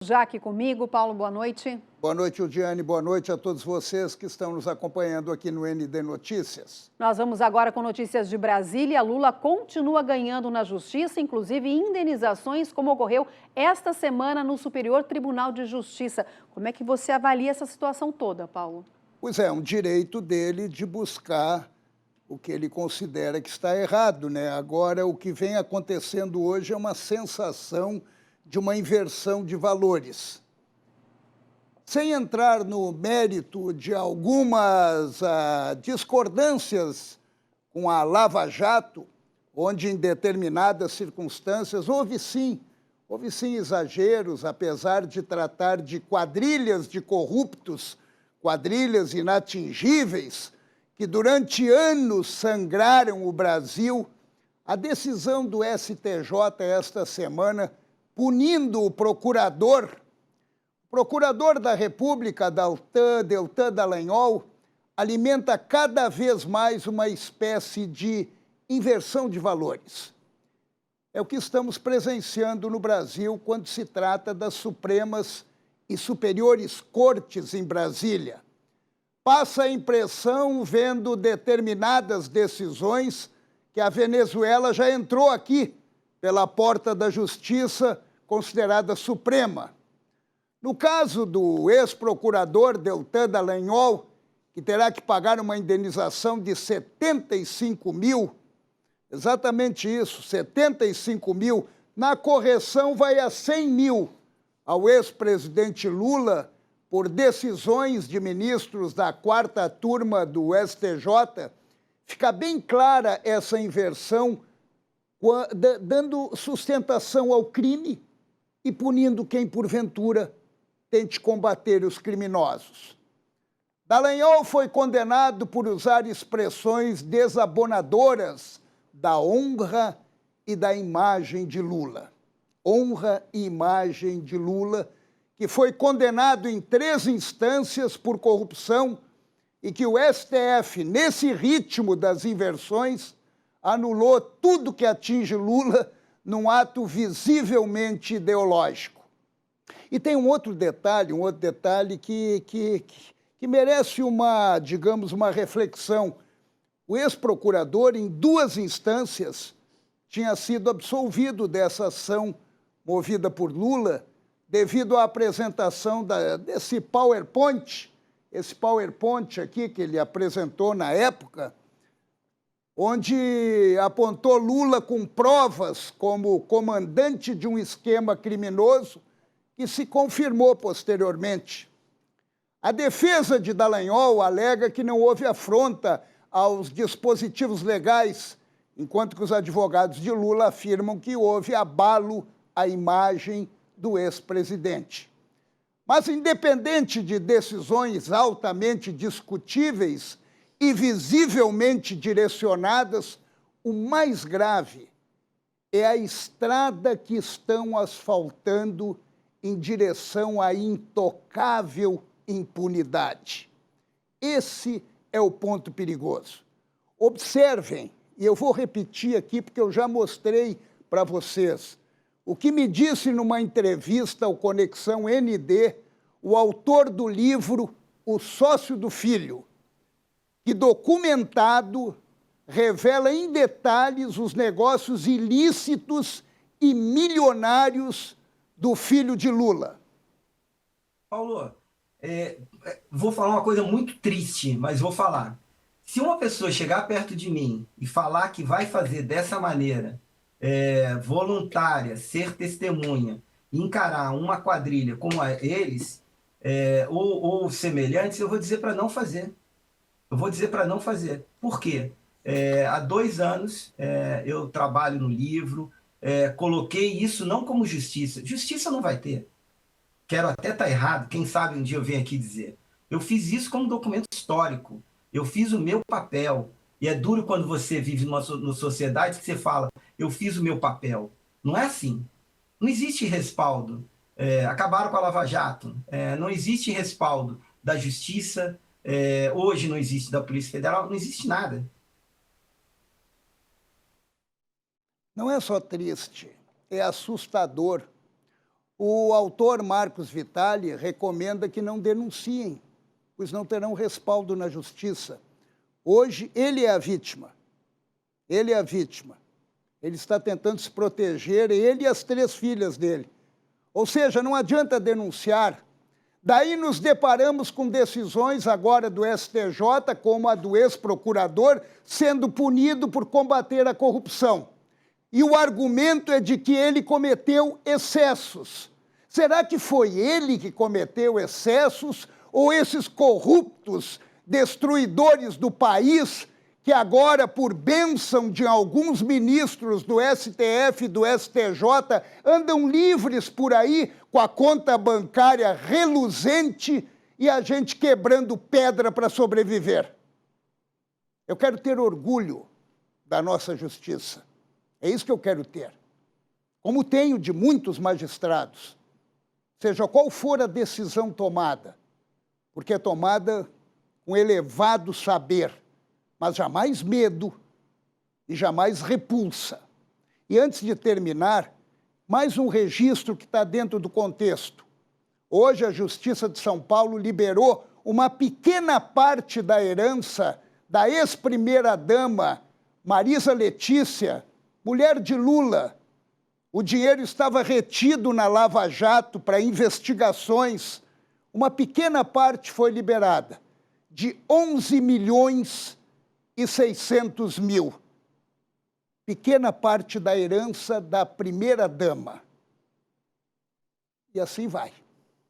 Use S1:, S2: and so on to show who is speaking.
S1: Já aqui comigo, Paulo, boa noite.
S2: Boa noite, Udiane. Boa noite a todos vocês que estão nos acompanhando aqui no ND Notícias.
S1: Nós vamos agora com notícias de Brasília. Lula continua ganhando na justiça, inclusive indenizações, como ocorreu esta semana no Superior Tribunal de Justiça. Como é que você avalia essa situação toda, Paulo?
S2: Pois é, um direito dele de buscar o que ele considera que está errado, né? Agora, o que vem acontecendo hoje é uma sensação de uma inversão de valores. Sem entrar no mérito de algumas discordâncias com a Lava Jato, onde em determinadas circunstâncias houve sim exageros, apesar de tratar de quadrilhas de corruptos, quadrilhas inatingíveis, que durante anos sangraram o Brasil. A decisão do STJ esta semana, punindo o procurador da República, Deltan Dallagnol, alimenta cada vez mais uma espécie de inversão de valores. É o que estamos presenciando no Brasil quando se trata das Supremas e Superiores Cortes em Brasília. Passa a impressão, vendo determinadas decisões, que a Venezuela já entrou aqui pela porta da Justiça, considerada suprema. No caso do ex-procurador Deltan Dallagnol, que terá que pagar uma indenização de 75 mil, exatamente isso, 75 mil, na correção vai a 100 mil ao ex-presidente Lula por decisões de ministros da quarta turma do STJ, fica bem clara essa inversão, dando sustentação ao crime e punindo quem, porventura, tente combater os criminosos. Dallagnol foi condenado por usar expressões desabonadoras da honra e da imagem de Lula. Honra e imagem de Lula, que foi condenado em 3 instâncias por corrupção e que o STF, nesse ritmo das inversões, anulou tudo que atinge Lula num ato visivelmente ideológico. E tem um outro detalhe que merece uma reflexão. O ex-procurador, em 2 instâncias, tinha sido absolvido dessa ação movida por Lula devido à apresentação desse PowerPoint, esse PowerPoint aqui que ele apresentou na época, onde apontou Lula com provas como comandante de um esquema criminoso que se confirmou posteriormente. A defesa de Dallagnol alega que não houve afronta aos dispositivos legais, enquanto que os advogados de Lula afirmam que houve abalo à imagem do ex-presidente. Mas, independente de decisões altamente discutíveis e visivelmente direcionadas, o mais grave é a estrada que estão asfaltando em direção à intocável impunidade. Esse é o ponto perigoso. Observem, e eu vou repetir aqui porque eu já mostrei para vocês, o que me disse numa entrevista ao Conexão ND, o autor do livro O Sócio do Filho, que documentado revela em detalhes os negócios ilícitos e milionários do filho de Lula.
S3: Paulo, vou falar uma coisa muito triste, mas vou falar. Se uma pessoa chegar perto de mim e falar que vai fazer dessa maneira, voluntária, ser testemunha, encarar uma quadrilha como eles, ou semelhantes, eu vou dizer para não fazer. Eu vou dizer para não fazer. Por quê? Há 2 anos eu trabalho no livro, coloquei isso não como justiça. Justiça não vai ter. Quero até estar errado, quem sabe um dia eu venho aqui dizer. Eu fiz isso como documento histórico. Eu fiz o meu papel. E é duro quando você vive numa sociedade que você fala, eu fiz o meu papel. Não é assim. Não existe respaldo. Acabaram com a Lava Jato. Não existe respaldo da Justiça. Hoje não existe da Polícia Federal. Não existe nada.
S2: Não é só triste, é assustador. O autor Marcos Vitali recomenda que não denunciem, pois não terão respaldo na justiça. Hoje, ele é a vítima. Ele é a vítima. Ele está tentando se proteger, ele e as 3 filhas dele. Ou seja, não adianta denunciar. Daí nos deparamos com decisões agora do STJ, como a do ex-procurador, sendo punido por combater a corrupção. E o argumento é de que ele cometeu excessos. Será que foi ele que cometeu excessos ou esses corruptos destruidores do país que agora, por bênção de alguns ministros do STF e do STJ, andam livres por aí com a conta bancária reluzente e a gente quebrando pedra para sobreviver? Eu quero ter orgulho da nossa justiça. É isso que eu quero ter. Como tenho de muitos magistrados. Seja qual for a decisão tomada, porque é tomada com elevado saber, mas jamais medo e jamais repulsa. E antes de terminar, mais um registro que está dentro do contexto. Hoje a Justiça de São Paulo liberou uma pequena parte da herança da ex-primeira-dama Marisa Letícia, mulher de Lula. O dinheiro estava retido na Lava Jato para investigações. Uma pequena parte foi liberada, de 11.600.000. Pequena parte da herança da primeira-dama. E assim vai.